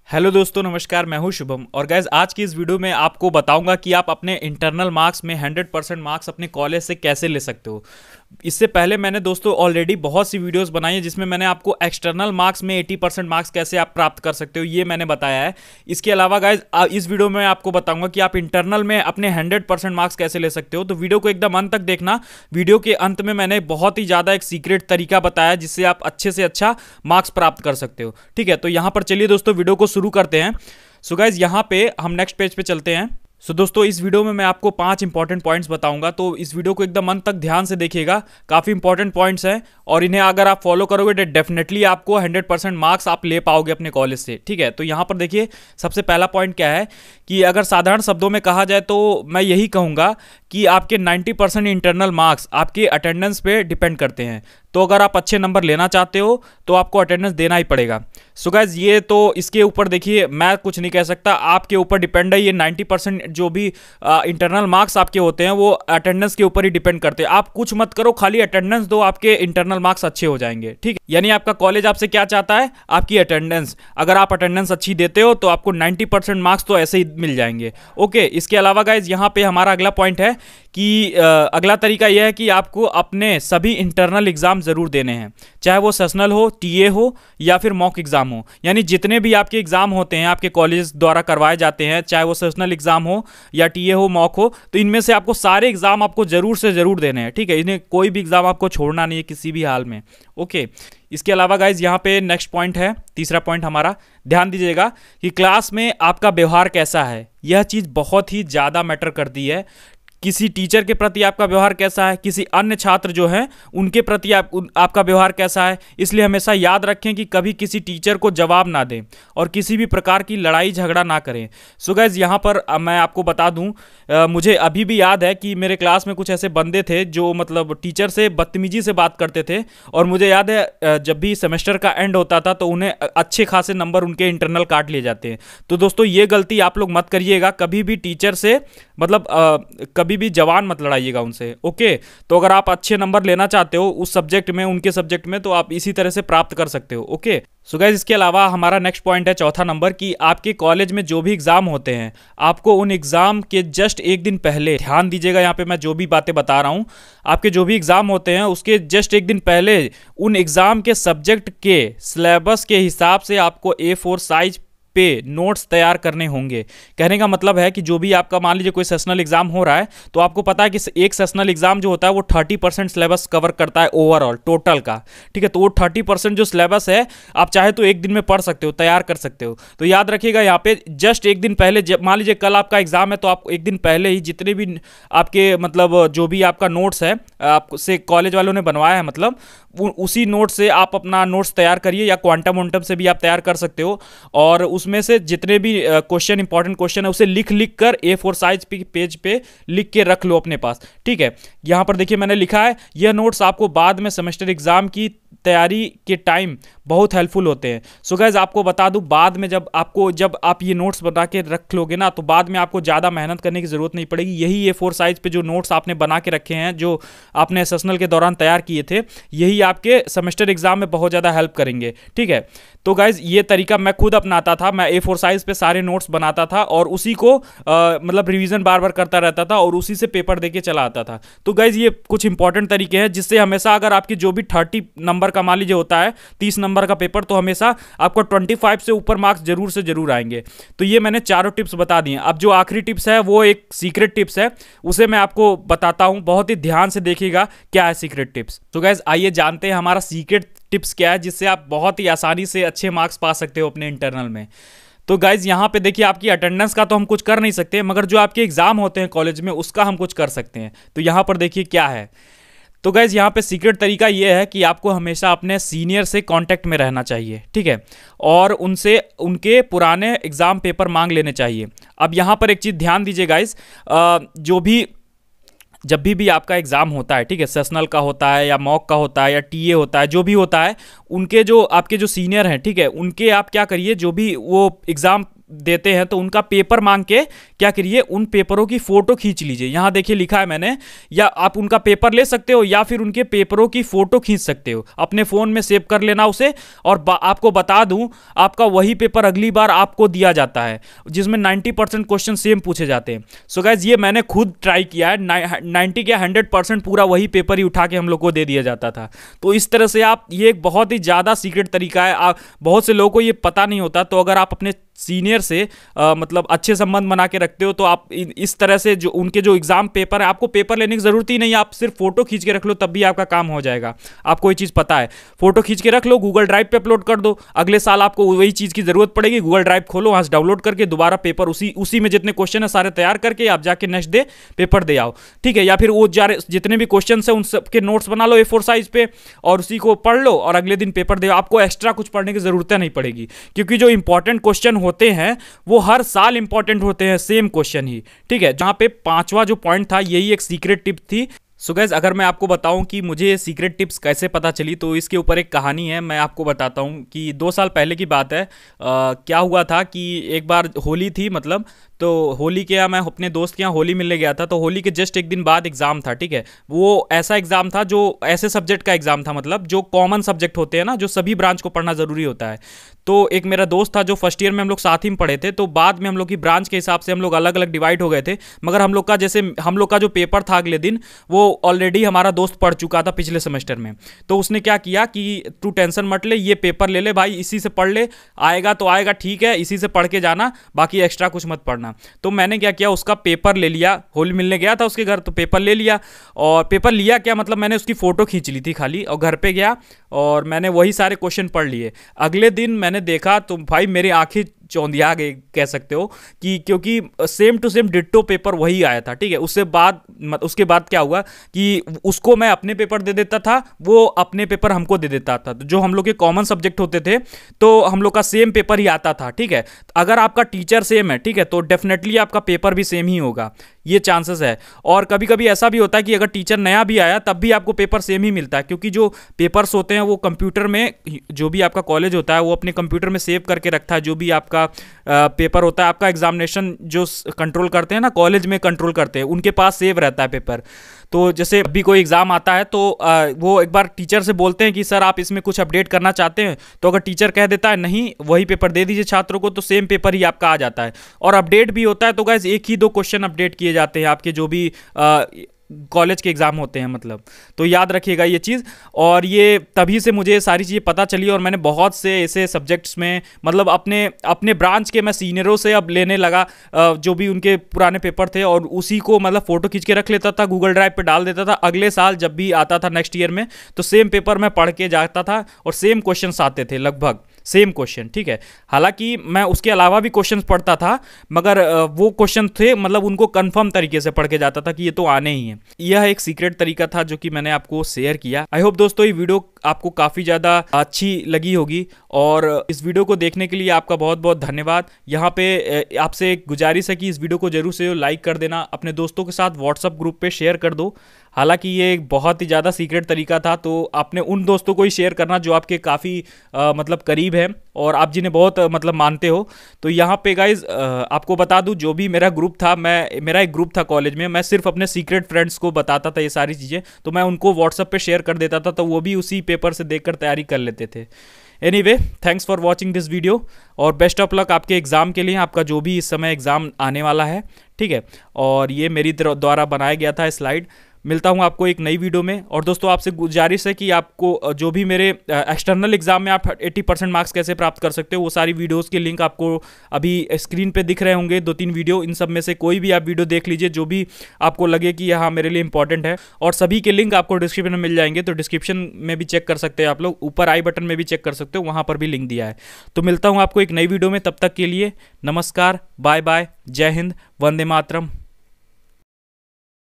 Hello दोस्तों, नमस्कार। मैं हूं शुभम और गाइज आज की इस वीडियो में आपको बताऊंगा कि आप अपने इंटरनल मार्क्स में 100% मार्क्स अपने कॉलेज से कैसे ले सकते हो। इससे पहले मैंने दोस्तों ऑलरेडी बहुत सी वीडियोस बनाई है जिसमें मैंने आपको एक्सटर्नल मार्क्स में 80% मार्क्स कैसे आप प्राप्त कर सकते हो ये मैंने बताया है। इसके अलावा गाइज इस वीडियो में आपको बताऊंगा कि आप इंटरनल में अपने 100% मार्क्स कैसे ले सकते हो। तो वीडियो को एकदम अंत तक देखना। वीडियो के अंत में मैंने बहुत ही ज़्यादा एक सीक्रेट तरीका बताया जिससे आप अच्छे से अच्छा मार्क्स प्राप्त कर सकते हो। ठीक है, तो यहाँ पर चलिए दोस्तों वीडियो को शुरू करते हैं। सो गाइज यहाँ पे हम नेक्स्ट पेज पे चलते हैं। दोस्तों इस वीडियो में मैं आपको 5 इंपॉर्टेंट पॉइंट्स बताऊंगा, तो इस वीडियो को एकदम अंत तक ध्यान से देखिएगा। काफ़ी इंपॉर्टेंट पॉइंट्स हैं और इन्हें अगर आप फॉलो करोगे तो डेफिनेटली आपको 100% मार्क्स आप ले पाओगे अपने कॉलेज से। ठीक है, तो यहाँ पर देखिए सबसे पहला पॉइंट क्या है कि अगर साधारण शब्दों में कहा जाए तो मैं यही कहूँगा कि आपके 90% इंटरनल मार्क्स आपके अटेंडेंस पे डिपेंड करते हैं। तो अगर आप अच्छे नंबर लेना चाहते हो तो आपको अटेंडेंस देना ही पड़ेगा। सो गाइज ये तो इसके ऊपर देखिए मैं कुछ नहीं कह सकता, आपके ऊपर डिपेंड है। ये 90% जो भी इंटरनल मार्क्स आपके होते हैं वो अटेंडेंस के ऊपर ही डिपेंड करते हैं। आप कुछ मत करो, खाली अटेंडेंस दो, आपके इंटरनल मार्क्स अच्छे हो जाएंगे। ठीक है, यानी आपका कॉलेज आपसे क्या चाहता है? आपकी अटेंडेंस। अगर आप अटेंडेंस अच्छी देते हो तो आपको 90% मार्क्स तो ऐसे ही मिल जाएंगे। ओके, इसके अलावा गाइज यहाँ पे हमारा अगला पॉइंट है कि अगला तरीका यह है कि आपको अपने सभी इंटरनल एग्जाम जरूर देने हैं, चाहे वो सेशनल हो, टीए हो या फिर मॉक एग्जाम हो। यानी जितने भी आपके एग्जाम होते हैं आपके कॉलेज द्वारा करवाए जाते हैं, चाहे वो सेशनल एग्जाम हो या टीए हो, मॉक हो, तो इनमें से आपको सारे एग्जाम आपको जरूर से जरूर देने हैं। ठीक है, इन्हें कोई भी एग्जाम आपको छोड़ना नहीं है किसी भी हाल में। ओके, इसके अलावा गाइज यहाँ पे नेक्स्ट पॉइंट है, तीसरा पॉइंट हमारा, ध्यान दीजिएगा कि क्लास में आपका व्यवहार कैसा है। यह चीज़ बहुत ही ज़्यादा मैटर करती है। किसी टीचर के प्रति आपका व्यवहार कैसा है, किसी अन्य छात्र जो हैं उनके प्रति आपका व्यवहार कैसा है। इसलिए हमेशा याद रखें कि कभी किसी टीचर को जवाब ना दें और किसी भी प्रकार की लड़ाई झगड़ा ना करें। सो गाइस यहाँ पर मैं आपको बता दूं, मुझे अभी भी याद है कि मेरे क्लास में कुछ ऐसे बंदे थे जो मतलब टीचर से बदतमीजी से बात करते थे। और मुझे याद है जब भी सेमेस्टर का एंड होता था तो उन्हें अच्छे खासे नंबर उनके इंटरनल काट लिए जाते हैं। तो दोस्तों ये गलती आप लोग मत करिएगा, कभी भी टीचर से मतलब कभी भी जवान मत लड़ाइएगा उनसे। ओके, तो अगर आप अच्छे नंबर लेना चाहते हो उस सब्जेक्ट में, उनके सब्जेक्ट में, तो आप इसी तरह से प्राप्त कर सकते हो। ओके, सो गाइस इसके अलावा हमारा नेक्स्ट पॉइंट है चौथा नंबर कि आपके कॉलेज में जो भी एग्जाम होते हैं आपको उन एग्जाम के जस्ट एक दिन पहले, ध्यान दीजिएगा यहाँ पे मैं जो भी बातें बता रहा हूँ, आपके जो भी एग्जाम होते हैं उसके जस्ट एक दिन पहले उन एग्जाम के सब्जेक्ट के सिलेबस के हिसाब से आपको A4 साइज पे नोट्स तैयार करने होंगे। कहने का मतलब है कि जो भी आपका मान लीजिए कोई सेशनल एग्जाम हो रहा है तो आपको पता है कि एक सेशनल एग्जाम जो होता है वो 30% सिलेबस कवर करता है ओवरऑल टोटल का। ठीक है, तो वो 30% जो सिलेबस है आप चाहे तो एक दिन में पढ़ सकते हो, तैयार कर सकते हो। तो याद रखिएगा यहाँ पे जस्ट एक दिन पहले, मान लीजिए कल आपका एग्जाम है तो आप एक दिन पहले ही जितने भी आपके मतलब जो भी आपका नोट्स है आपसे कॉलेज वालों ने बनवाया है, मतलब उसी नोट से आप अपना नोट्स तैयार करिए, या क्वांटम वोंटम से भी आप तैयार कर सकते हो। और उसमें से जितने भी क्वेश्चन, इंपॉर्टेंट क्वेश्चन है उसे लिख कर A4 साइज पेज पे लिख के रख लो अपने पास। ठीक है, यहां पर देखिए मैंने लिखा है यह नोट्स आपको बाद में सेमेस्टर एग्जाम की तैयारी के टाइम बहुत हेल्पफुल होते हैं। सो गाइज आपको बता दूं, बाद में जब आप ये नोट्स बना के रख लोगे ना तो बाद में आपको ज़्यादा मेहनत करने की ज़रूरत नहीं पड़ेगी। यही A4 साइज पे जो नोट्स आपने बना के रखे हैं, जो आपने सेशनल के दौरान तैयार किए थे, यही आपके सेमेस्टर एग्जाम में बहुत ज़्यादा हेल्प करेंगे। ठीक है, तो गाइज ये तरीका मैं खुद अपनाता था। मैं A4 साइज पे सारे नोट्स बनाता था और उसी को मतलब रिवीजन बार बार करता रहता था और उसी से पेपर देके चला आता था। तो गाइज ये कुछ इंपॉर्टेंट तरीके हैं जिससे हमेशा अगर आपकी जो भी 30 नंबर का मान लीजिए होता है 30 नंबर का पेपर, तो हमेशा आपको 25 से ऊपर मार्क्स जरूर से जरूर आएंगे। तो ये मैंने चारों टिप्स बता दिए। अब जो आखिरी टिप्स है वो एक सीक्रेट टिप्स है, उसे मैं आपको बताता हूं, बहुत ही ध्यान से देखिएगा क्या है सीक्रेट टिप्स। तो गाइज आइए जानते हैं हमारा सीक्रेट टिप्स क्या है जिससे आप बहुत ही आसानी से अच्छे मार्क्स पा सकते हो अपने इंटरनल में। तो गाइज यहाँ पे देखिए आपकी अटेंडेंस का तो हम कुछ कर नहीं सकते, मगर जो आपके एग्जाम होते हैं कॉलेज में उसका हम कुछ कर सकते हैं। तो यहाँ पर देखिए क्या है। तो गाइज यहाँ पे सीक्रेट तरीका ये है कि आपको हमेशा अपने सीनियर से कांटेक्ट में रहना चाहिए। ठीक है, और उनसे उनके पुराने एग्जाम पेपर मांग लेने चाहिए। अब यहाँ पर एक चीज़ ध्यान दीजिए गाइज, जब भी आपका एग्जाम होता है, ठीक है, सेशनल का होता है या मॉक का होता है या टीए होता है, जो भी होता है, उनके जो आपके जो सीनियर हैं, ठीक है, उनके आप क्या करिए, जो भी वो एग्जाम देते हैं तो उनका पेपर मांग के क्या करिए, उन पेपरों की फोटो खींच लीजिए। यहाँ देखिए लिखा है मैंने, या आप उनका पेपर ले सकते हो या फिर उनके पेपरों की फोटो खींच सकते हो, अपने फोन में सेव कर लेना उसे। और आपको बता दूं, आपका वही पेपर अगली बार आपको दिया जाता है जिसमें 90% क्वेश्चन सेम पूछे जाते हैं। सो गाइज ये मैंने खुद ट्राई किया है, 90 क्या 100% पूरा वही पेपर ही उठा के हम लोग को दे दिया जाता था। तो इस तरह से आप, ये एक बहुत ही ज़्यादा सीक्रेट तरीका है, बहुत से लोगों को ये पता नहीं होता। तो अगर आप अपने सीनियर से मतलब अच्छे संबंध बना के रखते हो तो आप इस तरह से जो उनके जो एग्जाम पेपर है, आपको पेपर लेने की जरूरत ही नहीं है, आप सिर्फ फोटो खींच के रख लो तब भी आपका काम हो जाएगा। आपको ये चीज़ पता है, फोटो खींच के रख लो, गूगल ड्राइव पे अपलोड कर दो, अगले साल आपको वही चीज़ की जरूरत पड़ेगी, गूगल ड्राइव खोलो, वहाँ से डाउनलोड करके दोबारा पेपर उसी में जितने क्वेश्चन है सारे तैयार करके आप जाके नेक्स्ट डे पेपर दे आओ, ठीक है। या फिर वो जितने भी क्वेश्चन है उन सबके नोट्स बना लो A4 साइज पे और उसी को पढ़ लो और अगले दिन पेपर दे आओ। आपको एक्स्ट्रा कुछ पढ़ने की जरूरत नहीं पड़ेगी, क्योंकि जो इंपॉर्टेंट क्वेश्चन होते हैं वो हर साल इंपॉर्टेंट होते हैं, सेम क्वेश्चन ही, ठीक है। जहां पे पांचवा जो पॉइंट था, यही एक सीक्रेट टिप थी। सो गाइस, अगर मैं आपको बताऊं कि मुझे ये सीक्रेट टिप्स कैसे पता चली, तो इसके ऊपर एक कहानी है, मैं आपको बताता हूं कि 2 साल पहले की बात है। क्या हुआ था कि एक बार होली थी, मतलब तो होली के यहाँ मैं अपने दोस्त के यहाँ होली मिलने गया था। तो होली के जस्ट एक दिन बाद एग्ज़ाम था, ठीक है। वो ऐसा एग्ज़ाम था जो ऐसे सब्जेक्ट का एग्ज़ाम था, मतलब जो कॉमन सब्जेक्ट होते हैं ना, जो सभी ब्रांच को पढ़ना ज़रूरी होता है। तो एक मेरा दोस्त था जो फर्स्ट ईयर में हम लोग साथ ही में पढ़े थे, तो बाद में हम लोग की ब्रांच के हिसाब से हम लोग अलग अलग डिवाइड हो गए थे। मगर हम लोग का जो पेपर था अगले दिन, वो ऑलरेडी हमारा दोस्त पढ़ चुका था पिछले सेमेस्टर में। तो उसने क्या किया कि तू टेंशन मत ले, ये पेपर ले ले भाई, इसी से पढ़ ले, आएगा तो आएगा, ठीक है, इसी से पढ़ के जाना, बाकी एक्स्ट्रा कुछ मत पढ़ना। तो मैंने क्या किया, उसका पेपर ले लिया, होली मिलने गया था उसके घर, तो पेपर ले लिया। और पेपर लिया क्या, मतलब मैंने उसकी फोटो खींच ली थी खाली, और घर पे गया और मैंने वही सारे क्वेश्चन पढ़ लिए। अगले दिन मैंने देखा तो भाई मेरी आंखें चौंधिया गए कह सकते हो, कि क्योंकि same to same ditto paper वही आया था, ठीक है। उसके बाद क्या हुआ कि उसको मैं अपने पेपर दे देता था, वो अपने पेपर हमको दे देता था। तो जो हम लोग के कॉमन सब्जेक्ट होते थे तो हम लोग का सेम पेपर ही आता था, ठीक है। अगर आपका टीचर सेम है, ठीक है, तो डेफिनेटली आपका पेपर भी सेम ही होगा, ये चांसेस है। और कभी कभी ऐसा भी होता है कि अगर टीचर नया भी आया तब भी आपको पेपर सेम ही मिलता है, क्योंकि जो पेपर्स होते हैं वो कंप्यूटर में, जो भी आपका कॉलेज होता है वो अपने कंप्यूटर में सेव करके रखता है। जो भी आपका पेपर होता है, आपका एग्जामिनेशन जो कंट्रोल करते हैं ना, कॉलेज में कंट्रोल करते हैं, उनके पास सेव रहता है पेपर। तो जैसे अभी कोई एग्जाम आता है तो वो एक बार टीचर से बोलते हैं कि सर आप इसमें कुछ अपडेट करना चाहते हैं, तो अगर टीचर कह देता है नहीं, वही पेपर दे दीजिए छात्रों को, तो सेम पेपर ही आपका आ जाता है। और अपडेट भी होता है तो गाइस 1 ही 2 क्वेश्चन अपडेट किए जाते हैं आपके जो भी कॉलेज के एग्जाम होते हैं, मतलब। तो याद रखिएगा ये चीज़। और ये तभी से मुझे सारी चीज़ें पता चली, और मैंने बहुत से ऐसे सब्जेक्ट्स में, मतलब अपने ब्रांच के मैं सीनियरों से अब लेने लगा जो भी उनके पुराने पेपर थे, और उसी को मतलब फ़ोटो खींच के रख लेता था, गूगल ड्राइव पे डाल देता था। अगले साल जब भी आता था नेक्स्ट ईयर में, तो सेम पेपर मैं पढ़ के जाता था और सेम क्वेश्चन आते थे, लगभग सेम क्वेश्चन, ठीक है। हालांकि मैं उसके अलावा भी क्वेश्चंस पढ़ता था, मगर वो क्वेश्चन थे, मतलब उनको कंफर्म तरीके से पढ़ के जाता था कि ये तो आने ही है। यह एक सीक्रेट तरीका था जो कि मैंने आपको शेयर किया। आई होप दोस्तों ये वीडियो आपको काफ़ी ज़्यादा अच्छी लगी होगी, और इस वीडियो को देखने के लिए आपका बहुत बहुत धन्यवाद। यहाँ पे आपसे एक गुजारिश है कि इस वीडियो को जरूर से लाइक कर देना, अपने दोस्तों के साथ व्हाट्सअप ग्रुप पे शेयर कर दो। हालांकि ये एक बहुत ही ज़्यादा सीक्रेट तरीका था, तो आपने उन दोस्तों को ही शेयर करना जो आपके काफ़ी मतलब करीब है और आप जिन्हें बहुत मतलब मानते हो। तो यहाँ पे गाइज आपको बता दूँ, जो भी मेरा ग्रुप था, मेरा एक ग्रुप था कॉलेज में, मैं सिर्फ अपने सीक्रेट फ्रेंड्स को बताता था ये सारी चीज़ें, तो मैं उनको व्हाट्सअप पे शेयर कर देता था, तो वो भी उसी पेपर से देखकर तैयारी कर लेते थे। Anyway, thanks for watching this video, और बेस्ट ऑफ लक आपके एग्ज़ाम के लिए, आपका जो भी इस समय एग्ज़ाम आने वाला है, ठीक है। और ये मेरी द्वारा बनाया गया था स्लाइड। मिलता हूँ आपको एक नई वीडियो में। और दोस्तों आपसे गुजारिश है कि आपको जो भी मेरे एक्सटर्नल एग्जाम में आप 80% मार्क्स कैसे प्राप्त कर सकते हो, वो सारी वीडियोस के लिंक आपको अभी स्क्रीन पे दिख रहे होंगे, 2-3 वीडियो। इन सब में से कोई भी आप वीडियो देख लीजिए जो भी आपको लगे कि हाँ मेरे लिए इंपॉर्टेंट है, और सभी के लिंक आपको डिस्क्रिप्शन में मिल जाएंगे। तो डिस्क्रिप्शन में भी चेक कर सकते हैं आप लोग, ऊपर आई बटन में भी चेक कर सकते हो, वहाँ पर भी लिंक दिया है। तो मिलता हूँ आपको एक नई वीडियो में, तब तक के लिए नमस्कार, बाय बाय, जय हिंद, वंदे मातरम।